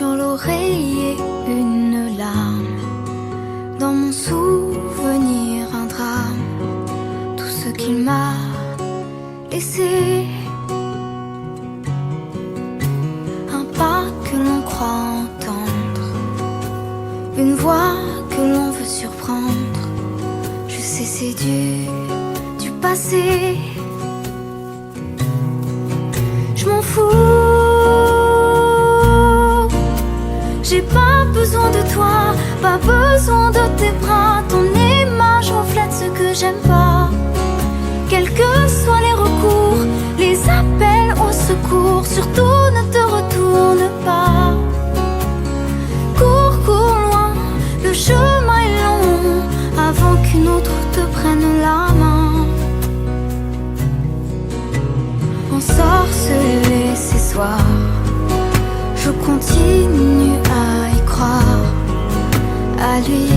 sur l'oreiller une larme, dans mon souvenir un drame, tout ce qu'il m'a laissé. Un pas que l'on croit entendre, une voix que l'on veut surprendre. Je sais c'est du passé. Je m'en fous. J'ai pas besoin de toi, pas besoin de tes bras. Ton image reflète ce que j'aime pas. Quels que soient les recours, les appels au secours, surtout ne te retourne pas. Cours, cours loin, le chemin est long, avant qu'une autre te prenne la main. Ensorcelé ces soirs, je continue à y croire, à lui,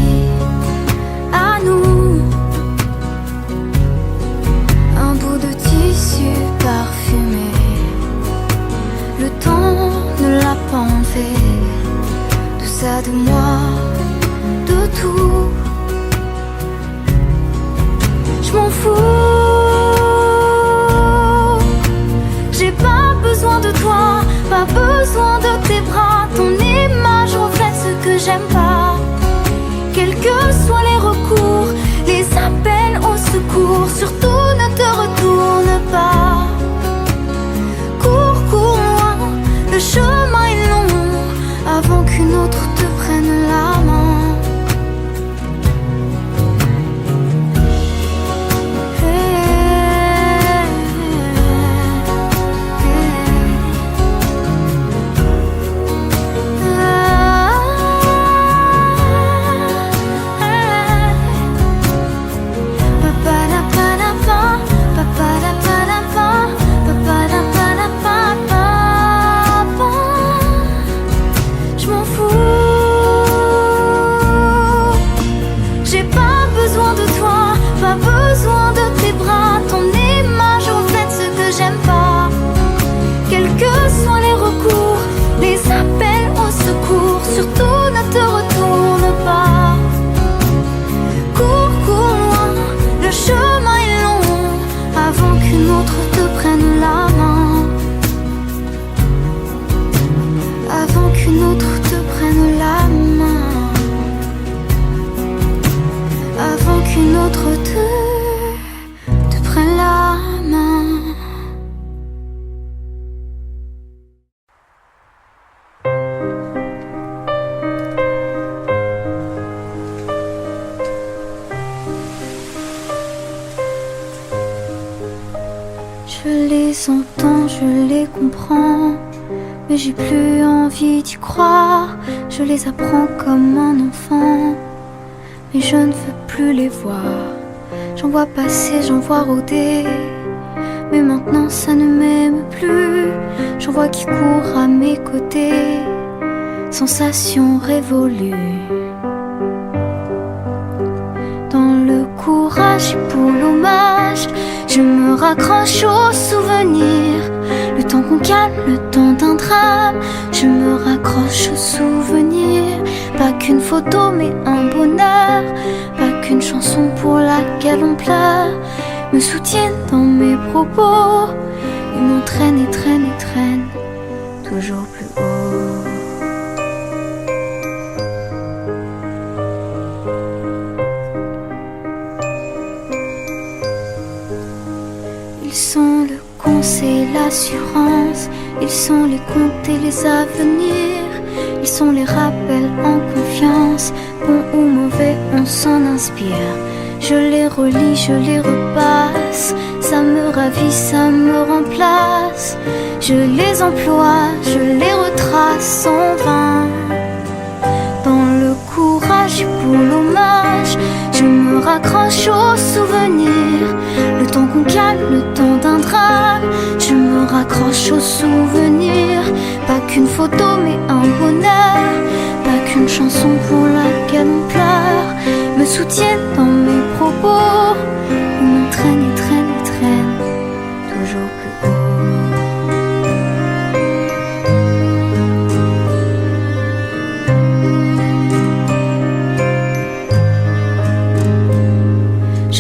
à nous. Un bout de tissu parfumé, le temps ne l'a pas enlevé. De ça, de moi, de tout. Je m'en fous. J'ai pas besoin de toi, pas besoin de tes bras. Ton image reflète ce que j'aime pas. Quels que soient les recours, les appels au secours, surtout ne te retourne pas. Cours, cours loin, le chemin est long, avant qu'une autre te prenne la main. Surtout ne te retourne pas. Cours, cours loin, le chemin est long, avant qu'une autre te prenne la main. Avant qu'une autre te prenne la main. Avant qu'une autre te prenne la main. Je les entends, je les comprends, mais j'ai plus envie d'y croire. Je les apprends comme un enfant, mais je ne veux plus les voir. J'en vois passer, j'en vois rôder, mais maintenant ça ne m'aime plus. J'en vois qui court à mes côtés, sensation révolue. Dans le courage et pour l'hommage, je me raccroche aux souvenirs. Le temps qu'on calme, le temps d'un drame, je me raccroche aux souvenirs. Pas qu'une photo mais un bonheur, pas qu'une chanson pour laquelle on pleure, me soutiennent dans mes propos et m'entraînent et traînent et traînent toujours plus haut. Ils sont le conseil, l'assurance, ils sont les comptes et les avenirs, ils sont les rappels en confiance, bon ou mauvais on s'en inspire. Je les relis, je les repasse, ça me ravit, ça me remplace. Je les emploie, je les retrace en vain. Dans le courage et pour l'hommage, je me raccroche aux souvenirs. Le temps qu'on calme, le temps d'un drame, je me raccroche aux souvenirs. Pas qu'une photo mais un bonheur, pas qu'une chanson pour laquelle on pleure, me soutiennent dans mes propos, ils m'entraînent et traînent et traînent toujours plus haut.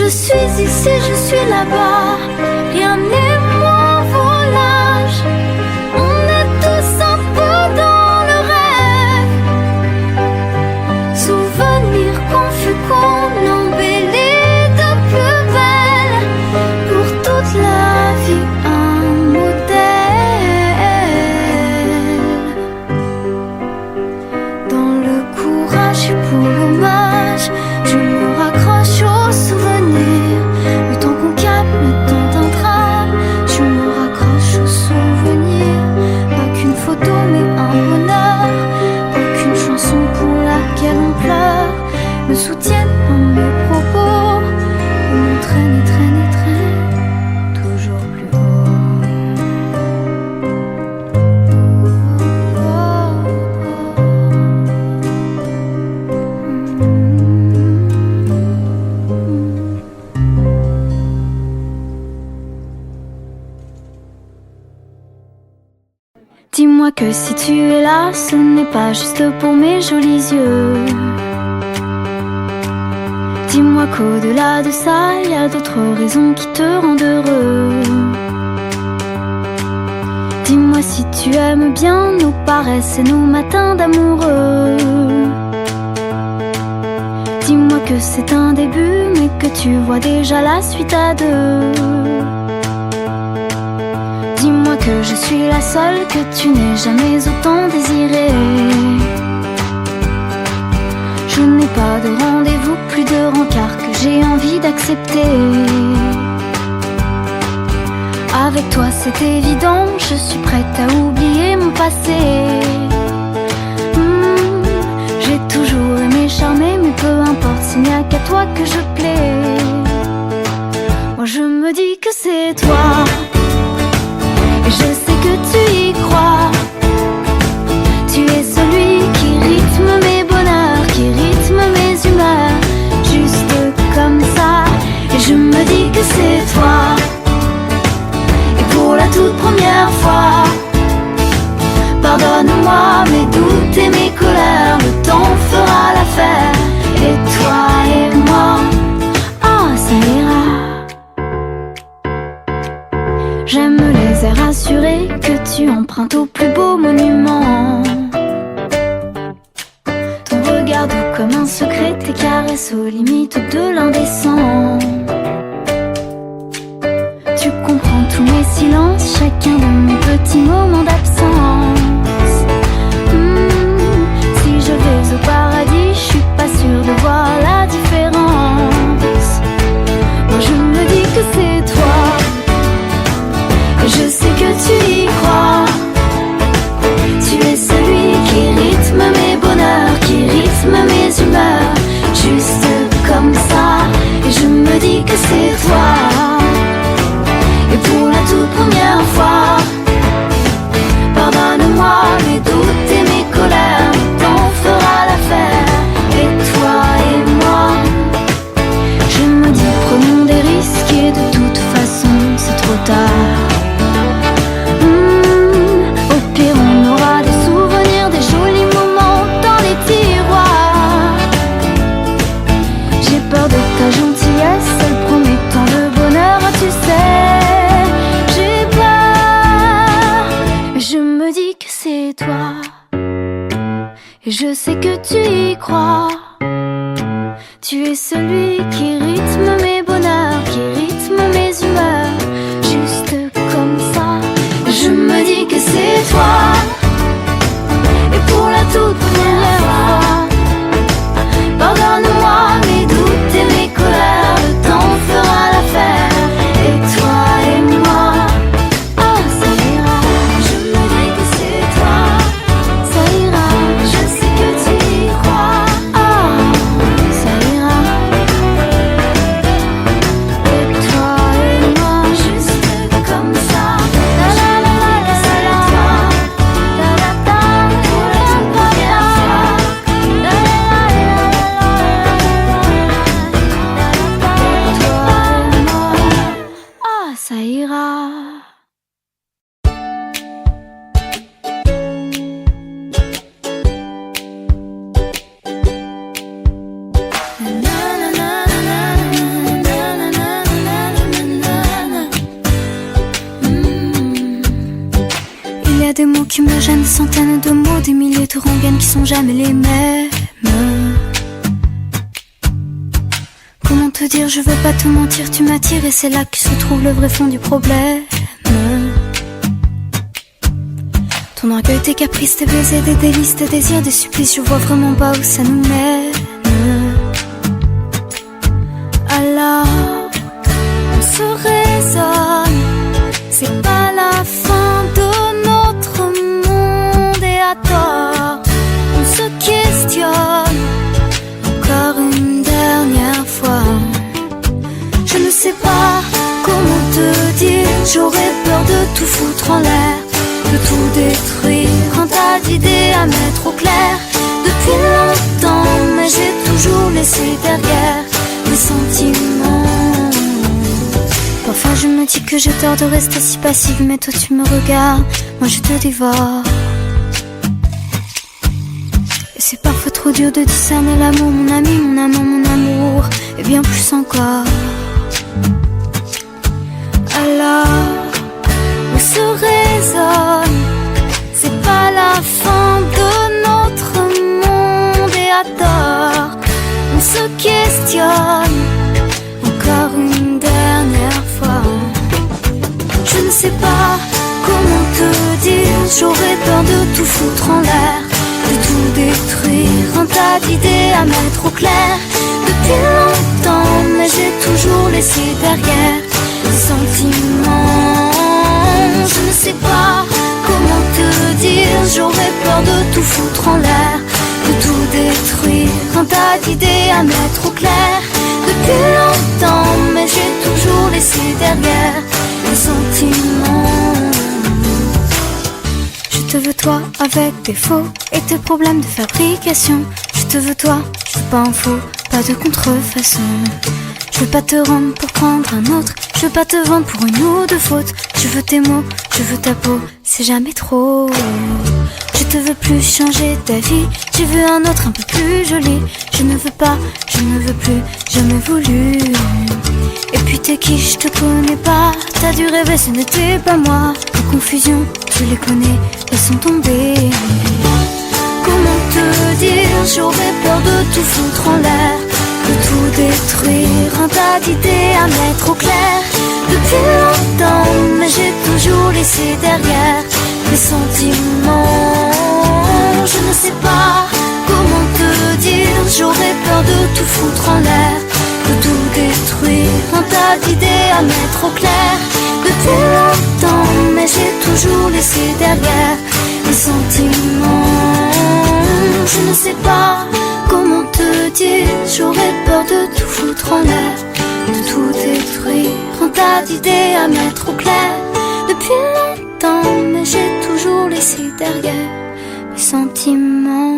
Je suis ici, je suis là-bas, rien n'est moins volage. On est tous un peu dans le rêve. Souvenirs confus qu'on embellit de plus belle. Pour toute la vie un modèle. Dans le courage et pour l'hommage, je me raccroche aux souvenirs. Le temps qu'on capte, le temps d'un drame, je me raccroche aux souvenirs. Pas qu'une photo mais un bonheur, pas qu'une chanson pour laquelle on pleure me soutienne dans mes propos, et m'entraîne, traîne, traîne toujours plus haut. Dis-moi que si tu es là, ce n'est pas juste pour mes jolis yeux. Dis-moi qu'au-delà de ça, il y a d'autres raisons qui te rendent heureux. Dis-moi si tu aimes bien nos paresses et nos matins d'amoureux. Dis-moi que c'est un début, mais que tu vois déjà la suite à deux. Dis-moi que je suis la seule que tu n'aies jamais autant désirée. Je n'ai pas de rendez-vous, plus de rencard que j'ai envie d'accepter. Avec toi c'est évident, je suis prête à oublier mon passé. J'ai toujours aimé charmer, mais peu importe s'il n'y a qu'à toi que je plais. Moi je me dis que c'est toi, et je sais que tu y crois. Tu es celui qui rythme mes bonheurs, qui rythme mes humeurs, juste comme ça. Et je me dis que c'est toi. Et pour la toute première fois, pardonne-moi mes doutes et mes colères, le temps fera l'affaire. Et toi et moi, oh ça ira. J'aime les airs assurés que tu empruntes au plus beau monument. Ton regard doux comme un secret, tes caresses aux limites de l'indécent. Tu comprends tous mes silences, chacun de mes petits moments d'absence. Si je vais au paradis, je suis pas sûre de voir la différence. Moi je me dis que c'est toi. Je sais que tu y crois. Tu es celui qui rythme mes bonheurs, qui rythme mes humeurs, juste comme ça. Et je me dis que c'est toi. Et pour la toute première fois, pardonne-moi mes doutes et mes colères, le temps fera l'affaire. Et toi et moi, je me dis prenons des risques, et de toute façon c'est trop tard. Et je sais que tu y crois. Tu es celui qui rythme mes bonheurs, qui rythme mes humeurs, juste comme ça. Je me dis que c'est toi. Et pour la toute première fois, pardonne-moi mes doutes et mes colères, le temps fera l'affaire. Et toi et moi, oh ça ira. Je me dis que c'est toi, ça ira. Je sais que tu y crois, oh ça ira. tu me gênes, des centaines de mots, des milliers de rengaines qui sont jamais les mêmes. Comment te dire, je veux pas te mentir, tu m'attires et c'est là que se trouve le vrai fond du problème. Ton orgueil, tes caprices, tes baisers, des délices, tes désirs, des supplices, je vois vraiment pas où ça nous mène. Alors, on se raisonne, c'est pas la fin de notre monde et à tort, on se questionne encore une dernière fois. Je ne sais pas comment te dire, j'aurais peur de tout foutre en l'air, de tout détruire, un tas d'idées à mettre au clair. Depuis longtemps, mais j'ai toujours laissé derrière mes sentiments. Parfois je me dis que j'ai tort de rester si passive, mais toi tu me regardes, moi je te dévore. Et c'est parfois trop dur de discerner l'amour, mon ami, mon amant, mon amour, et bien plus encore. Alors, on se raisonne, c'est pas la fin de notre monde et à tort, on se questionne encore une dernière fois. Je ne sais pas comment te dire, j'aurais peur de tout foutre en l'air, de tout détruire, un tas d'idées à mettre au clair. Depuis longtemps, mais j'ai toujours laissé derrière des sentiments. Je ne sais pas comment te dire, j'aurais peur de tout foutre en l'air, de tout détruire, un tas d'idées à mettre au clair. Depuis longtemps, mais j'ai toujours laissé derrière les sentiments. Je te veux toi avec tes faux et tes problèmes de fabrication. Je te veux toi, je veux pas un faux, pas de contrefaçon. Je veux pas te rendre pour prendre un autre, je veux pas te vendre pour une ou deux fautes. Je veux tes mots, je veux ta peau, c'est jamais trop. Je te veux plus changer ta vie, je veux un autre un peu plus joli. Je ne veux pas, je ne veux plus, jamais voulu. Et puis t'es qui, je te connais pas, t'as dû rêver, ce n'était pas moi. Les confusions, tu les connais, elles sont tombées. Comment te dire, j'aurais peur de tout foutre en l'air, de tout détruire, un tas d'idées à mettre au clair. Depuis longtemps, mais j'ai toujours laissé derrière mes sentiments. Je ne sais pas comment te dire, j'aurais peur de tout foutre en l'air, de tout détruire, un tas d'idées à mettre au clair. Depuis longtemps, mais j'ai toujours laissé derrière mes sentiments. Je ne sais pas comment te dire, j'aurais peur de tout foutre en l'air, de tout détruire, un tas d'idées à mettre au clair. Depuis longtemps, mais j'ai toujours laissé derrière mes sentiments.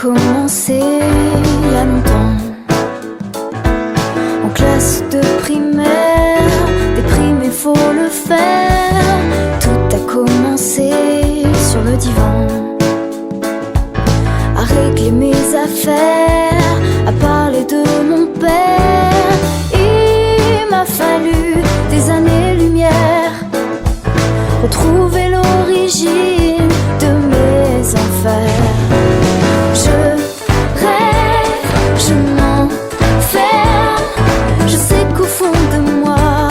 Commencé il y a longtemps, en classe de primaire, déprimé faut le faire. Tout a commencé sur le divan, à régler mes affaires, à parler de mon père. Il m'a fallu des années-lumière, retrouver l'origine de mes enfers. Je rêve, je m'enferme, je sais qu'au fond de moi,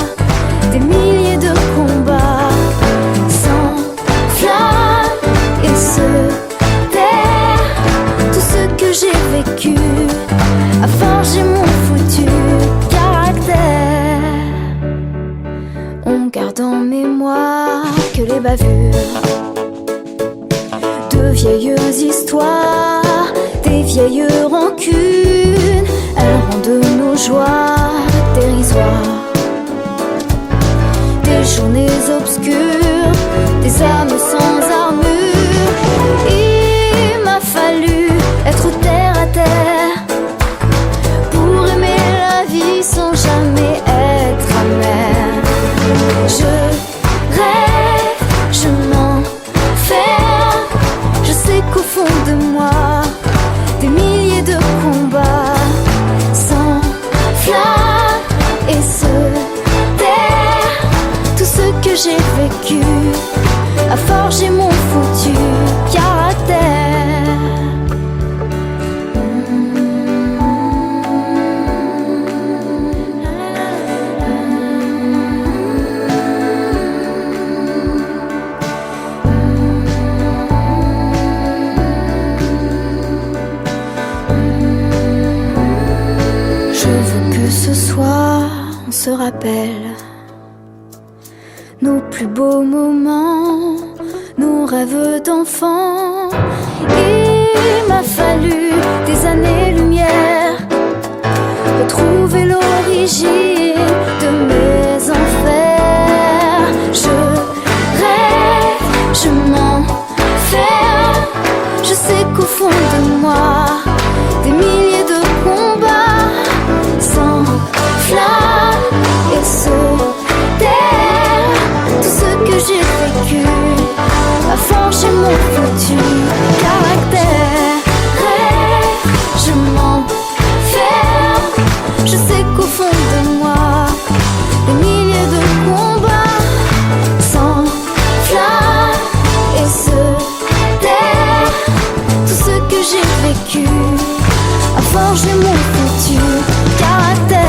des milliers de combats s'enflamment et se terrent. Tout ce que j'ai vécu a forgé mon foutu caractère. On garde en mémoire que les bavures de vieilles histoires, des vieilles rancunes, elles rendent nos joies dérisoires. Des journées obscures, des âmes sans armure. Il m'a fallu être terre à terre pour aimer la vie sans se rappelle nos plus beaux moments, nos rêves d'enfants. Il m'a fallu des années-lumière, retrouver l'origine de mes enfers. Je rêve, je m'enferme, je sais qu'au fond de moi, des milliers de combats s'enflamment et se terrent. Tout ce que j'ai vécu a forgé mon futur caractère. Rêve, je m'enferme, je sais qu'au fond de moi, des milliers de combats s'enflamment et se terrent. Tout ce que j'ai vécu a forgé mon futur caractère.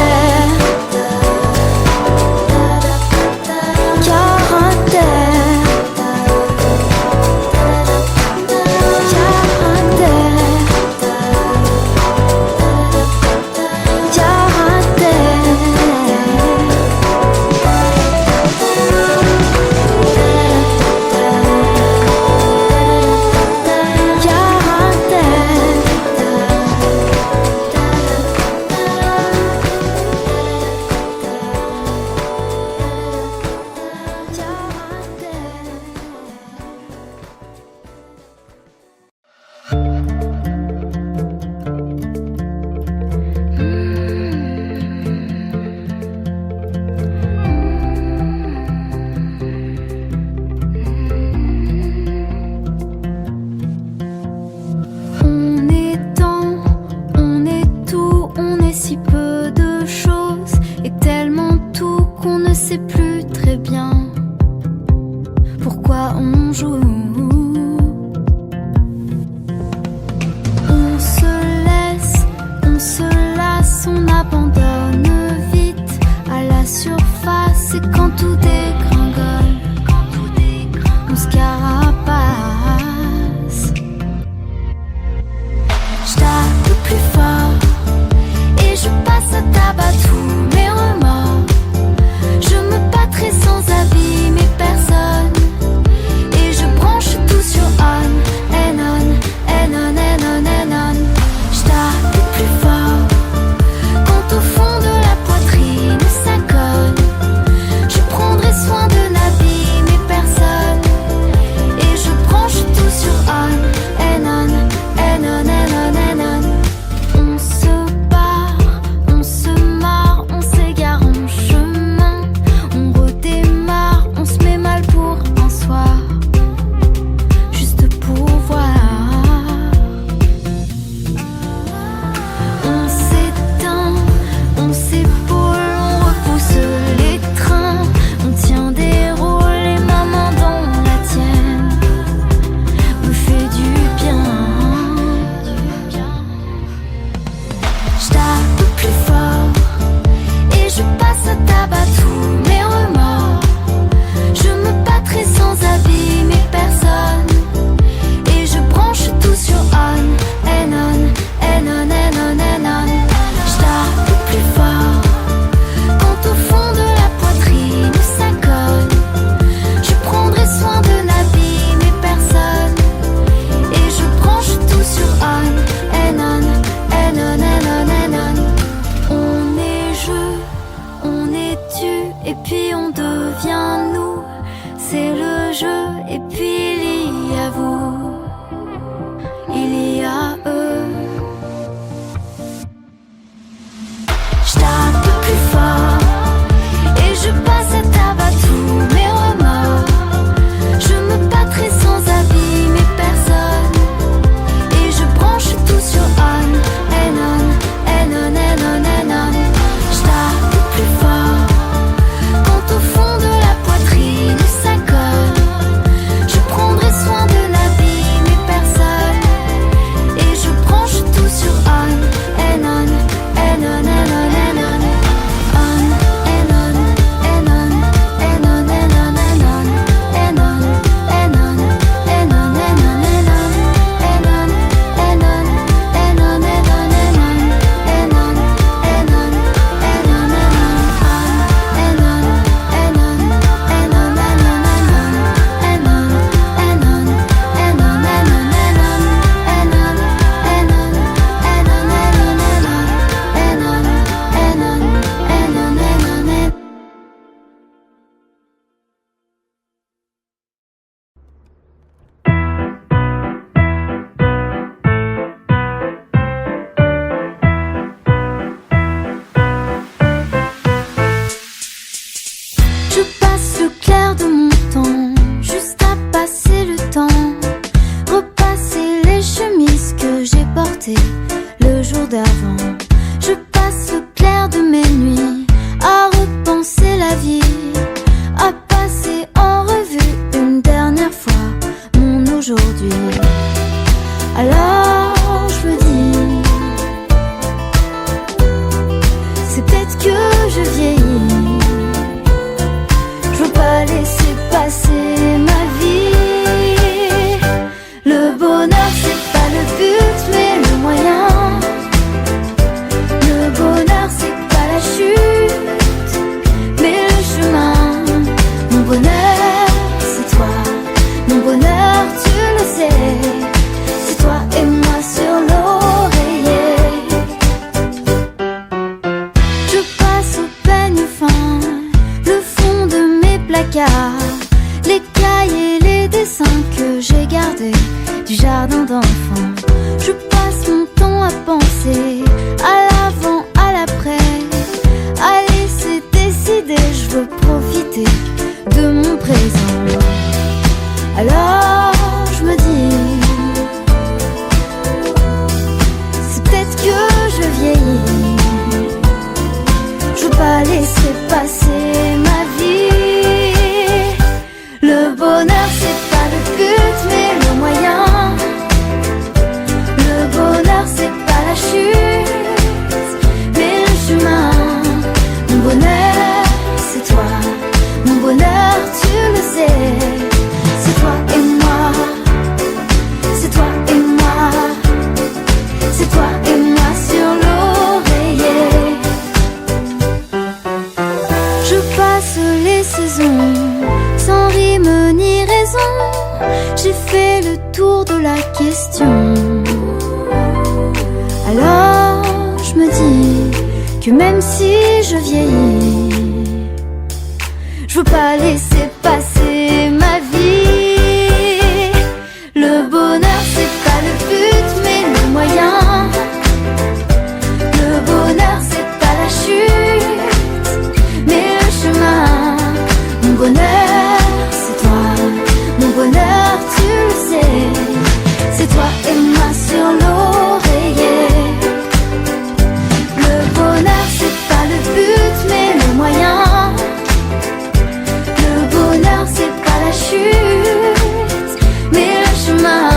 me dit que même si je vieillis, je veux pas laisser passer ma vie. Le bonheur c'est pas le but mais le moyen. Le bonheur c'est pas la chute mais le chemin. Mon bonheur c'est toi, mon bonheur tu le sais. C'est toi et moi sur l'oreiller. Le bonheur c'est pas le but mais le moyen. Le bonheur c'est pas la chute mais le chemin.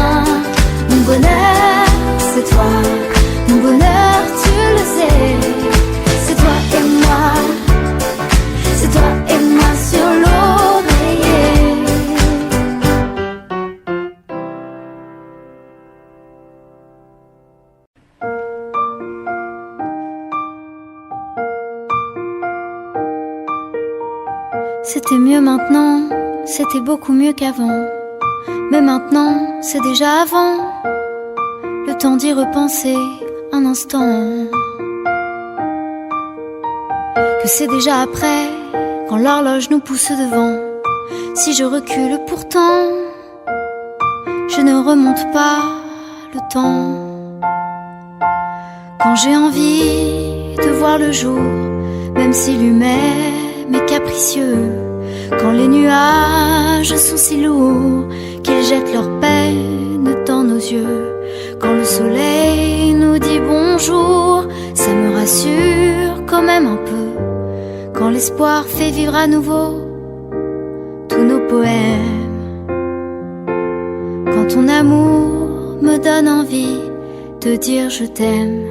Mon bonheur c'est toi, mon bonheur tu le sais. C'est toi et moi, c'est toi et moi sur l'oreiller. C'était mieux maintenant, c'était beaucoup mieux qu'avant. Mais maintenant, c'est déjà avant. Le temps d'y repenser un instant. Que c'est déjà après, quand l'horloge nous pousse devant. Si je recule pourtant, je ne remonte pas le temps. Quand j'ai envie de voir le jour, même si lui-même est capricieux. Quand les nuages sont si lourds qu'ils jettent leur peine dans nos yeux. Quand le soleil nous dit bonjour, ça me rassure quand même un peu. Quand l'espoir fait vivre à nouveau tous nos poèmes. Quand ton amour me donne envie de dire je t'aime.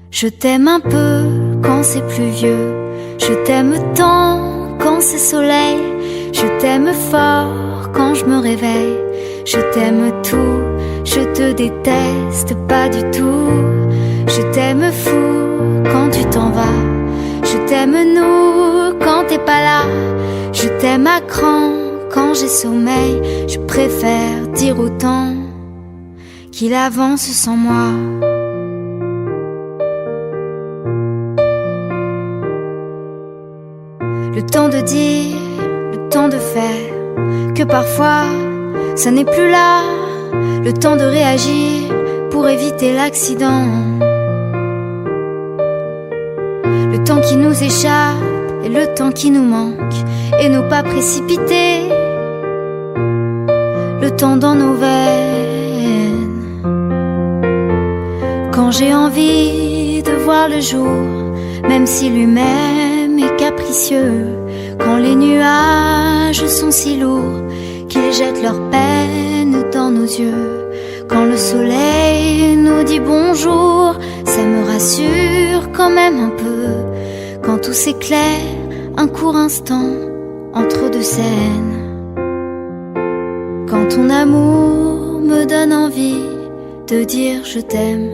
Je t'aime un peu quand c'est pluvieux. Je t'aime tant quand c'est soleil. Je t'aime fort quand je me réveille. Je t'aime tout, je te déteste pas du tout. Je t'aime fou quand tu t'en vas. Je t'aime nous quand t'es pas là. Je t'aime à cran quand j'ai sommeil. Je préfère dire autant qu'il avance sans moi. Le temps de dire, le temps de faire, que parfois ça n'est plus là. Le temps de réagir pour éviter l'accident. Le temps qui nous échappe et le temps qui nous manque. Et ne pas précipiter le temps dans nos veines. Quand j'ai envie de voir le jour, même si lui-même est capricieux. Quand les nuages sont si lourds qu'ils jettent leur peine dans nos yeux. Quand le soleil nous dit bonjour, ça me rassure quand même un peu. Quand tout s'éclaire un court instant entre deux scènes. Quand ton amour me donne envie de dire je t'aime.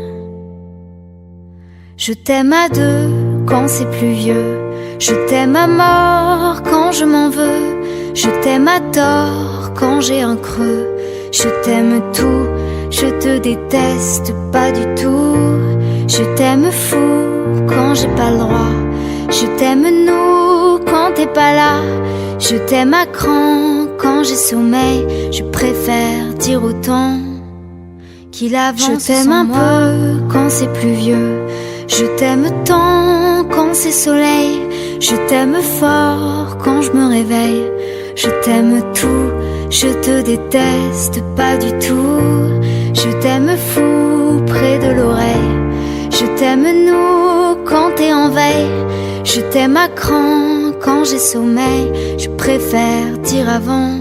Je t'aime à deux quand c'est pluvieux. Je t'aime à mort quand je m'en veux. Je t'aime à tort quand j'ai un creux. Je t'aime tout, je te déteste pas du tout. Je t'aime fou quand j'ai pas le droit. Je t'aime nous quand t'es pas là. Je t'aime à cran quand j'ai sommeil. Je préfère dire autant qu'il avance. Je t'aime un peu quand c'est pluvieux. Je t'aime tant quand c'est soleil. Je t'aime fort quand je me réveille. Je t'aime tout, je te déteste pas du tout. Je t'aime fou près de l'oreille. Je t'aime nous quand t'es en veille. Je t'aime à cran quand j'ai sommeil. Je préfère dire avant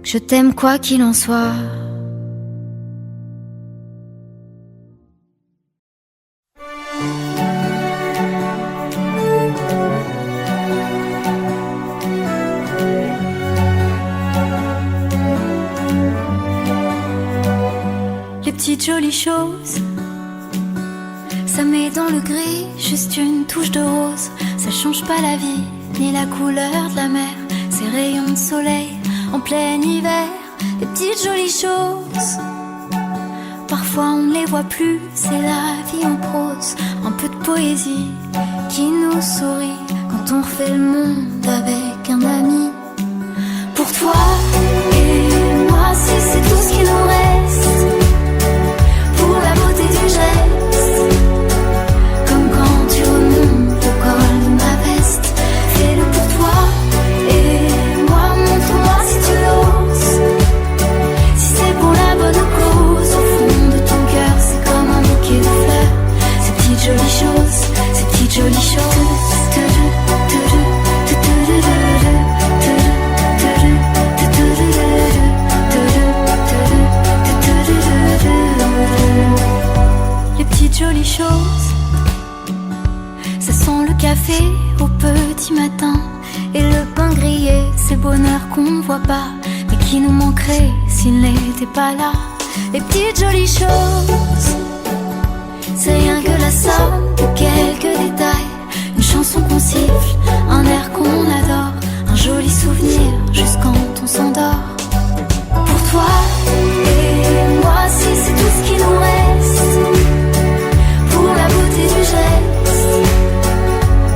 que je t'aime quoi qu'il en soit. Les petites jolies choses, ça met dans le gris juste une touche de rose. Ça change pas la vie, ni la couleur de la mer. Ces rayons de soleil en plein hiver. Les petites jolies choses, parfois on les voit plus, c'est la vie en prose, un peu de poésie qui nous sourit quand on refait le monde avec un ami. Pour toi et moi, si c'est tout ce qui nous reste, pour la beauté du geste, comme quand tu remontes le col de ma veste, fais-le pour toi et moi, montre-moi si tu l'oses. Si c'est pour la bonne cause, au fond de ton cœur, c'est comme un bouquet de fleurs, ces petites jolies choses, ces petites jolies choses. Les petites jolies choses, ça sent le café au petit matin et le pain grillé, ces bonheurs qu'on ne voit pas mais qui nous manqueraient s'il n'était pas là. Les petites jolies choses, c'est rien que la somme de quelques détails, une chanson qu'on siffle, un air qu'on adore, un joli souvenir juste quand on s'endort. Pour toi et moi, si c'est tout ce qui nous reste, pour la beauté du geste,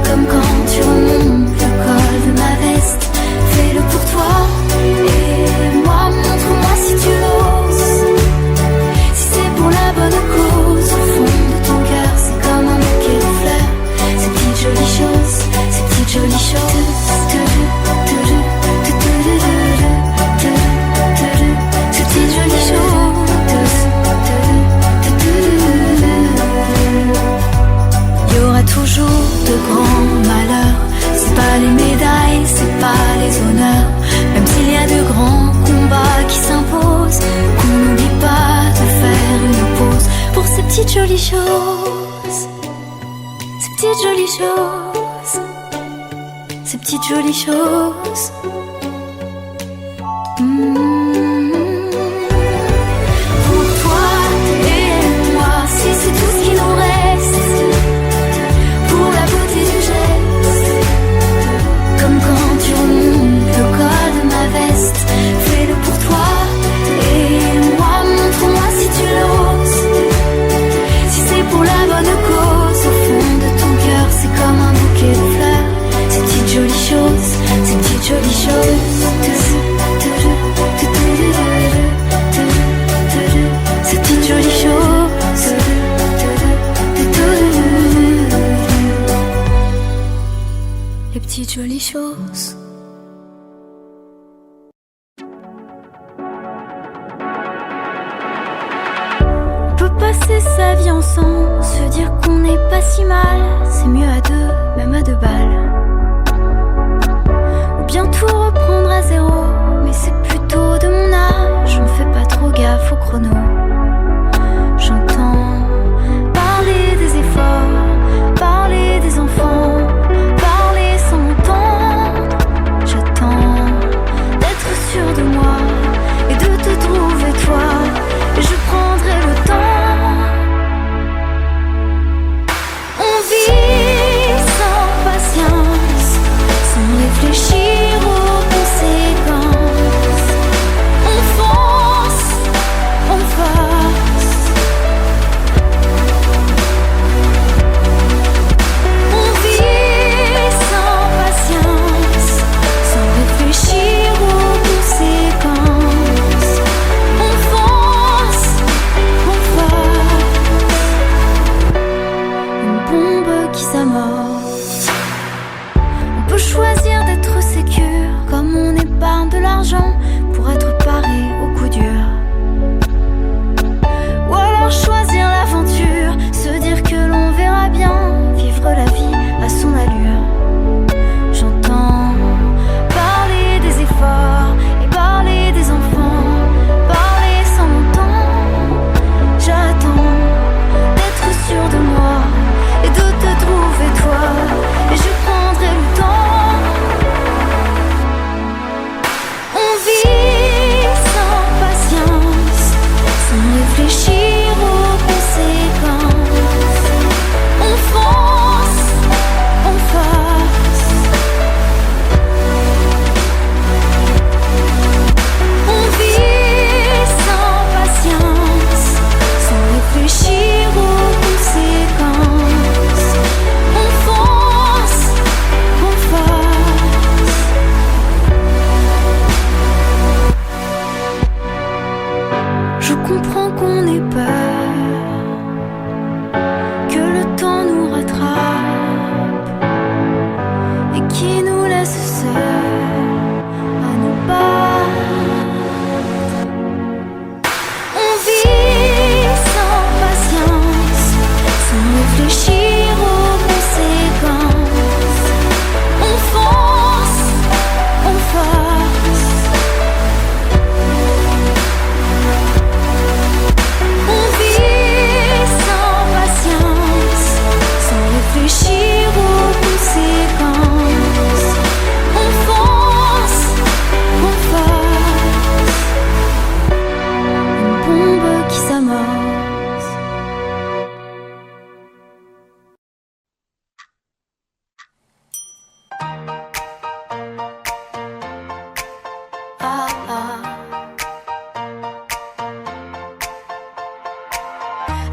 comme quand tu remontes le col de ma veste, fais-le pour toi et moi, montre-moi si tu l'oses. Si c'est pour la bonne cause, au fond de ton cœur, c'est comme un bouquet de fleurs, ces petites jolies choses, ces petites jolies choses. Toujours de grands malheurs, c'est pas les médailles, c'est pas les honneurs, même s'il y a de grands combats qui s'imposent, qu'on n'oublie pas de faire une pause pour ces petites jolies choses, ces petites jolies choses, ces petites jolies choses. Pour toi et moi, si c'est tout ce qui nous reste, la beauté du geste, comme quand tu remontes le col de ma veste, fais-le pour toi et moi, montre-moi si tu l'oses. Si c'est pour la bonne cause, au fond de ton cœur, c'est comme un bouquet de fleurs, ces petites jolies choses, ces petites jolies choses. Ces petites jolies choses. Les petites jolies choses. On peut passer sa vie ensemble, se dire qu'on n'est pas si mal, c'est mieux à deux, même à deux balles. Ou bien tout reprendre à zéro, mais c'est plutôt de mon âge, on fait pas trop gaffe au chrono. J'entends parler des efforts, parler des enfants, sûr de moi et de te trouver toi, et je prendrai le temps. On vit sans patience, sans réfléchir aux conséquences. On fonce, on va.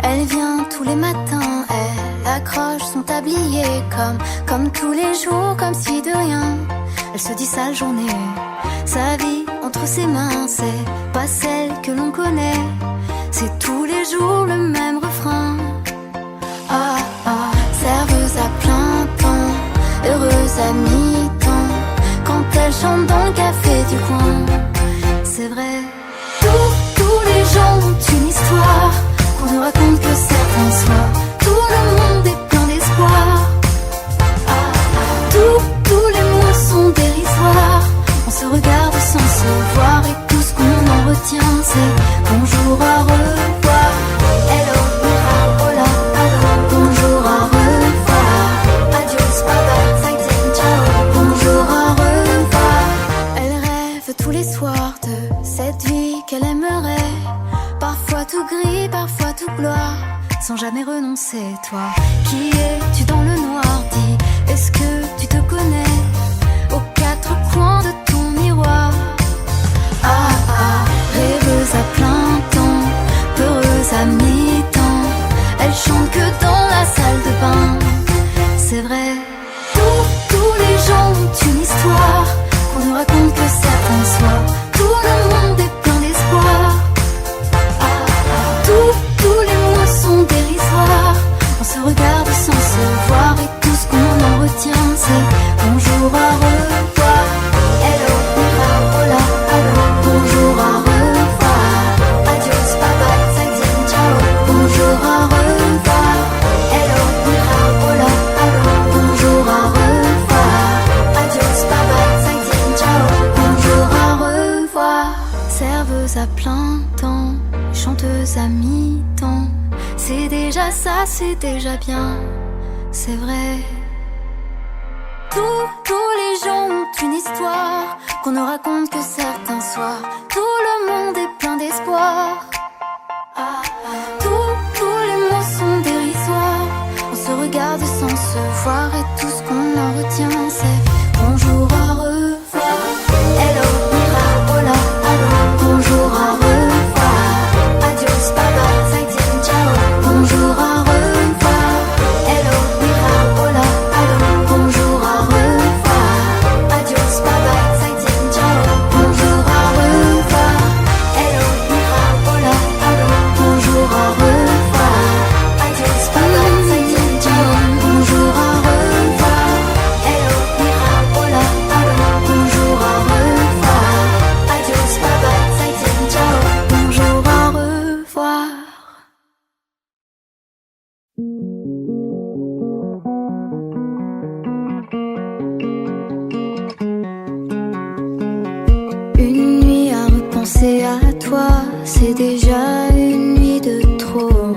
Elle vient tous les matins, elle accroche son tablier comme tous les jours, comme si de rien. Elle se dit sa journée, sa vie entre ses mains, c'est pas celle que l'on connaît. C'est tous les jours le même refrain. Ah ah, serveuse à plein temps, heureuse à mi-temps, quand elle chante dans le café du coin. C'est vrai, tous les gens ont une histoire qu'on ne raconte que certains soirs. Tout le monde est plein d'espoir. Ah, tous les mots sont dérisoires. On se regarde sans se voir et tout ce qu'on en retient c'est bonjour, au revoir. Hello, hola, hello, bonjour, au revoir. Adios, bye bye, zaijian, ciao, bonjour, au revoir. Elle rêve tous les soirs de cette vie qu'elle aimerait. Parfois tout gris, parfois tout gloire, sans jamais renoncer. Toi, qui es-tu dans le noir? Dis, est-ce que tu te connais aux quatre coins de ton miroir? Ah ah, rêveuse à plein temps, peureuse à mi-temps, elle chante que dans la salle de bain. C'est vrai, tous les gens ont une histoire qu'on ne raconte que certains soirs. Tout le monde est plein d'espoir. Tous les mots sont dérisoires. On se regarde sans se voir et tout ce qu'on en retient c'est bonjour, au revoir. Hello, hola, hello, bonjour, au revoir. Adios, bye bye, zaijian, ciao, bonjour, au revoir. Hello, hola, hello, bonjour, au revoir. Adios, bye bye, zaijian, ciao, bonjour, au revoir. Serveuse à plein temps, chanteuse à mi-temps, c'est déjà ça, c'est déjà bien, c'est vrai. Tous les gens ont une histoire qu'on ne raconte que certains soirs. Tout le monde est plein d'espoir. Tous les mots sont dérisoires. On se regarde sans se voir et tout ce qu'on en retient c'est bonjour, au revoir. Hello, hola, hello, bonjour, au revoir. Adios, bye bye, zaijian, ciao, bonjour, au revoir. Hello, hola, hello, bonjour, au revoir. Adios, bye bye, zaijian, ciao, bonjour, au revoir. Hello, hola, hello, bonjour, au revoir. Adios, bye bye, zaijian, ciao, bonjour, au revoir. Hello, hola, hello, bonjour, au revoir. Adios, bye bye, zaijian, ciao, bonjour, au revoir. Une nuit à repenser à toi, c'est déjà une nuit de trop.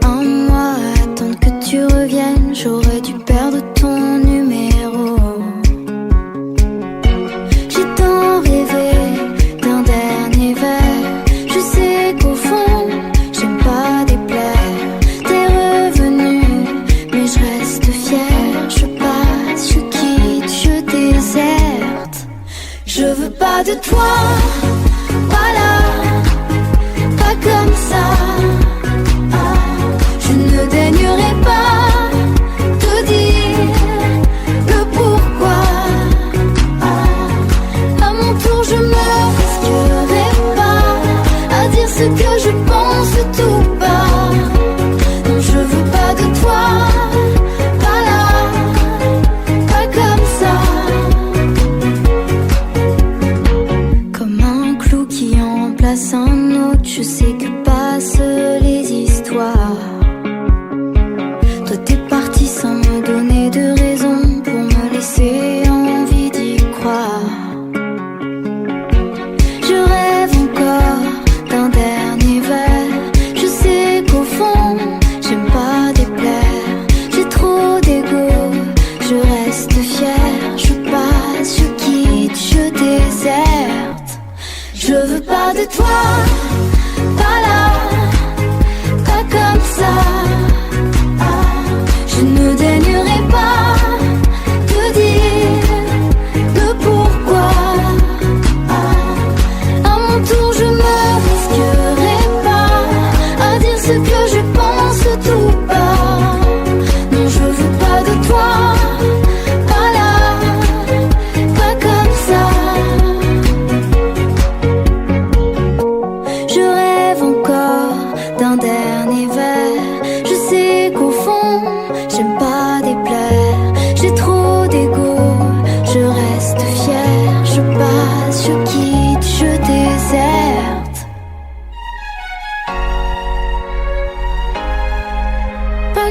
Un mois à attendre que tu reviennes, j'aurais dû perdre ton numéro. J'ai tant rêvé d'un dernier verre, je sais qu'au fond, j'aime pas déplaire. T'es revenu, mais je reste fière. Je passe, je quitte, je déserte. Je veux pas de toi, pas là, pas comme ça. Je ne daignerai pas te dire le pourquoi. À mon tour je me risquerai pas à dire ce que je pense tout bas. Non, je veux pas de toi, pas là, pas comme ça. Comme un clou qui remplace un autre, je sais que passent les histoires. Toi t'es parti sans me donner de raison pour me laisser envie d'y croire. Je rêve encore d'un dernier verre, je sais qu'au fond j'aime pas déplaire. J'ai trop d'ego, je reste fière. Je passe, je quitte, je déserte. Je veux pas de toi, pas là,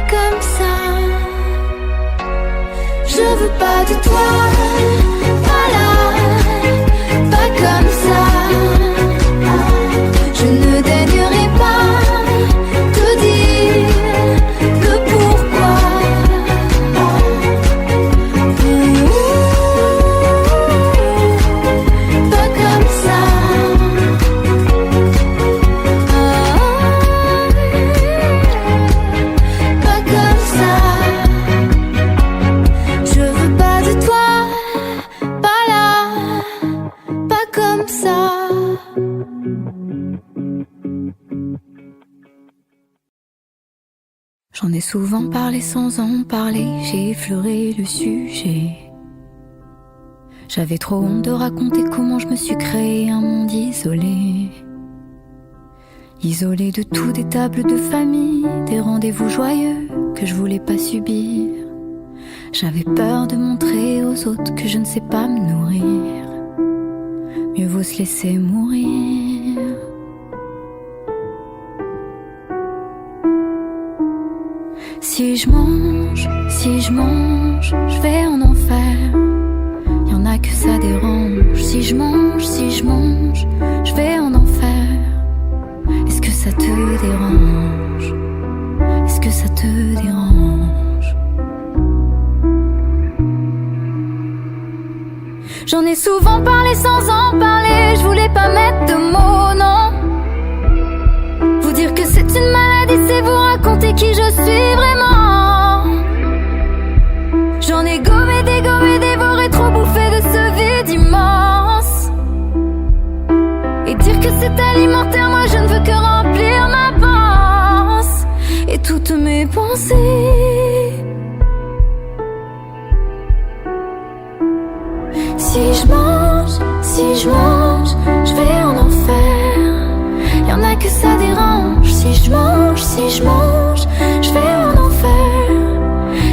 comme ça. Je veux pas de toi, pas là, pas comme ça. Je ne daignerai pas te dire le pourquoi. Pas comme ça. Pas comme ça. Je veux pas de toi, pas là, pas comme ça. J'en ai souvent parlé sans en parler, j'ai effleuré le sujet. J'avais trop honte de raconter comment je me suis créé un monde isolé. Isolé de tout, des tables de famille, des rendez-vous joyeux que je voulais pas subir. J'avais peur de montrer aux autres que je ne sais pas me nourrir. Mieux vaut se laisser mourir. Si je mange, je vais en enfer. Y'en a que ça dérange. Si je mange, je vais en enfer. Est-ce que ça te dérange? Est-ce que ça te dérange? J'en ai souvent parlé sans en parler. Je voulais pas mettre de mots, non. Vous dire que c'est une maladie, c'est vous raconter qui je suis vraiment. J'en ai gommé, dévoré, trop bouffé de ce vide immense. Et dire que c'est alimentaire, moi je ne veux que remplir ma panse et toutes mes pensées. Si je mange, je vais en enfer. Y'en a que ça dérange. Si je mange, je vais en enfer.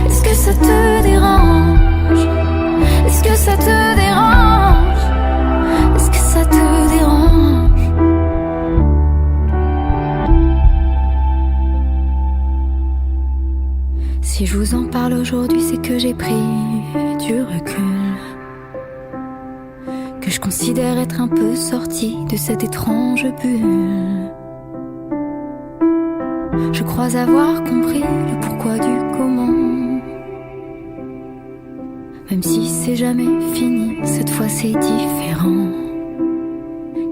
Est-ce que ça te dérange? Est-ce que ça te dérange? Est-ce que ça te dérange? Si je vous en parle aujourd'hui, c'est que j'ai pris du recul, que je considère être un peu sortie de cette étrange bulle. Je crois avoir compris le pourquoi du comment. Même si c'est jamais fini, cette fois c'est différent,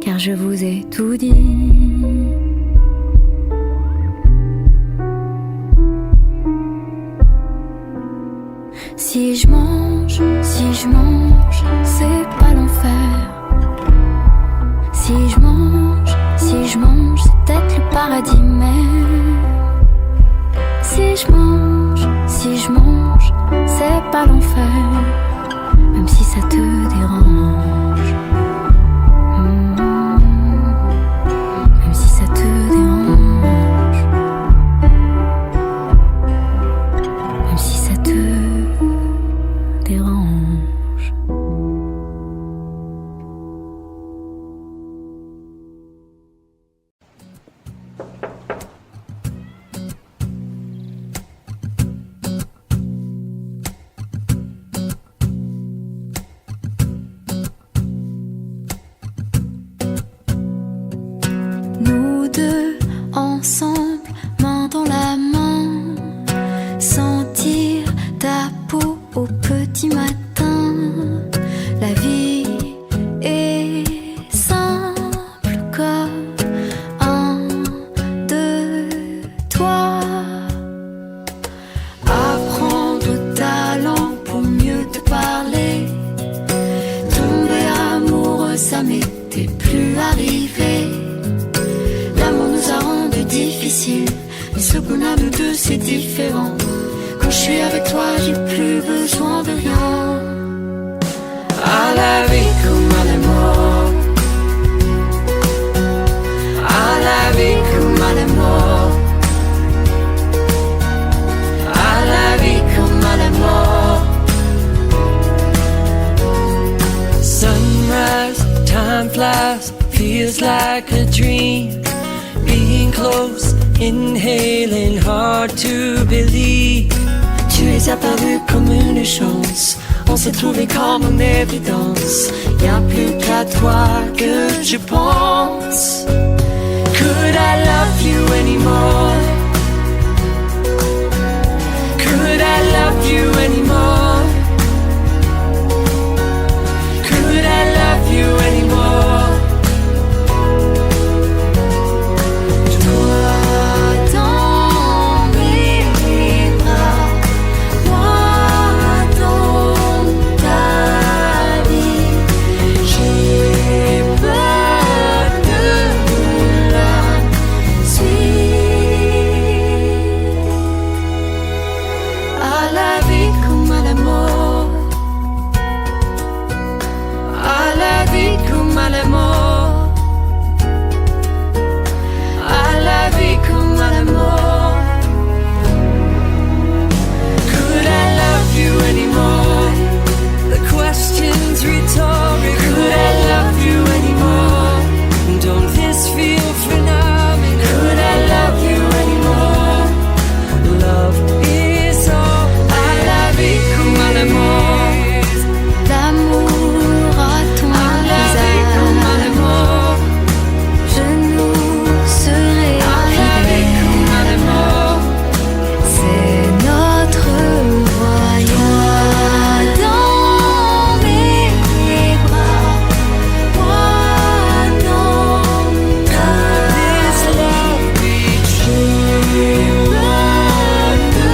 car je vous ai tout dit. Si je mange, c'est pas l'enfer. Si je mange, c'est peut-être le paradis même. Si je mange, c'est pas l'enfer, même si ça te dérange. Même si ça te dérange. Même si ça te dérange. Nous deux ensemble, main dans la main, sentir ta peau au petit matin. La vie est simple comme un, deux, toi. Apprendre ta langue pour mieux te parler. Tomber amoureux, ça m'était plus arrivé. L'amour nous a rendu difficile, mais ce qu'on a nous deux c'est différent. Quand je suis avec toi, j'ai plus besoin de rien. À la vie comme à la mort. À la vie comme à la mort. À la vie comme à la mort. Sunrise, time flies, feels like a dream. Being close Inhaling, hard to believe. Tu es apparu comme une chance. On s'est trouvé comme une évidence. Y'a plus qu'à toi que je pense. Could I love you anymore? Could I love you anymore? Could I love you anymore? Toi dans mes bras, moi dans ta vie. J'ai peur de la suite. À la vie comme à la mort. À la vie comme à la mort. À la vie comme à la mort. Could I love you anymore? The question's rhetorical. Could I love you anymore? Don't this feel phenomenal? Could I love you anymore? Love is all. À la vie comme à la mort. L'amour à ton À la vie comme à la visage. mort. Je nous serai À la vie comme à la mort. c'est notre voyage. Dans mes bras, moi dans ta This love J'ai peur de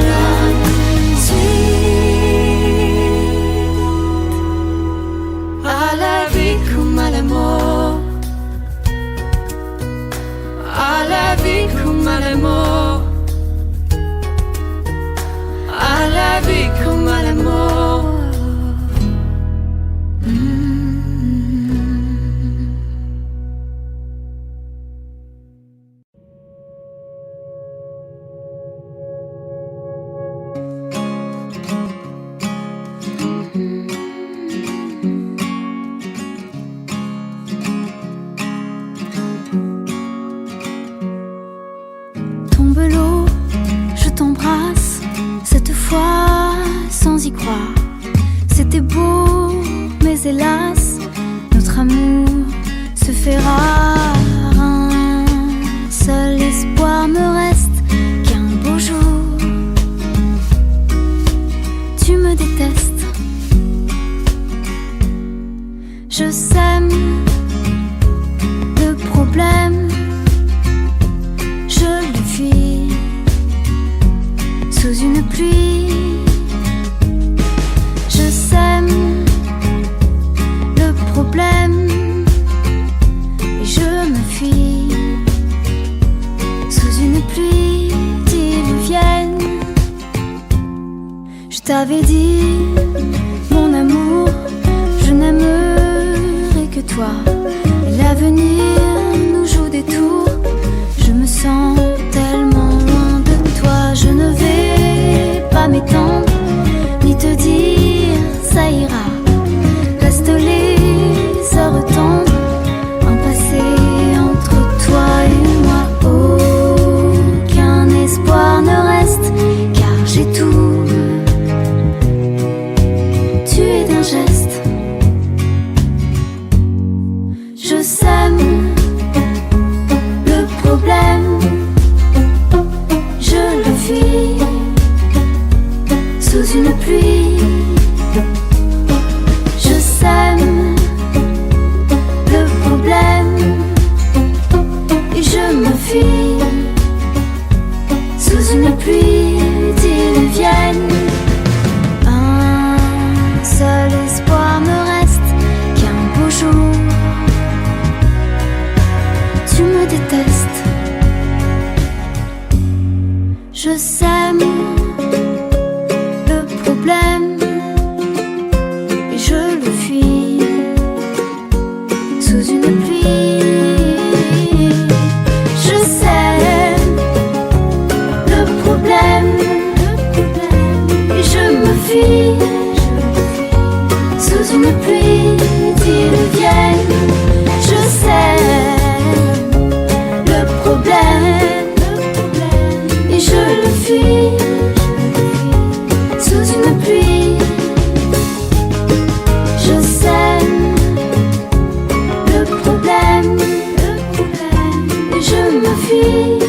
la suite. À la vie comme à la mort. À la vie comme à la mort. À la vie comme à la mort. Tombe l'eau, je t'embrasse, cette fois sans y croire. C'était beau, mais hélas, notre amour se fait rare. Un seul espoir me reste, qu'un beau jour, tu me détestes. Je sème le problème, je le fuis sous une pluie. Je sème le problème et je me fuis sous une pluie diluvienne. Je t'avais dit, mon amour, je n'aimerai que toi. Et l'avenir nous joue des tours. Je me sens tellement loin de toi. Je ne vais pas m'étendre, ni te dire ça ira. Reste les heures tendres, un passé entre toi et moi. Aucun espoir ne reste, car j'ai tout tué d'un geste. Je sème le problème, je le fuis sous une pluie. Je sème le problème et je me fuis sous une pluie diluvienne. Un seul espoir me reste, qu'un beau jour tu me détestes. Je sème le problème et je le fuis sous une pluie. Je sème le problème et je me fuis sous une pluie diluvienne. Je sème le problème vie.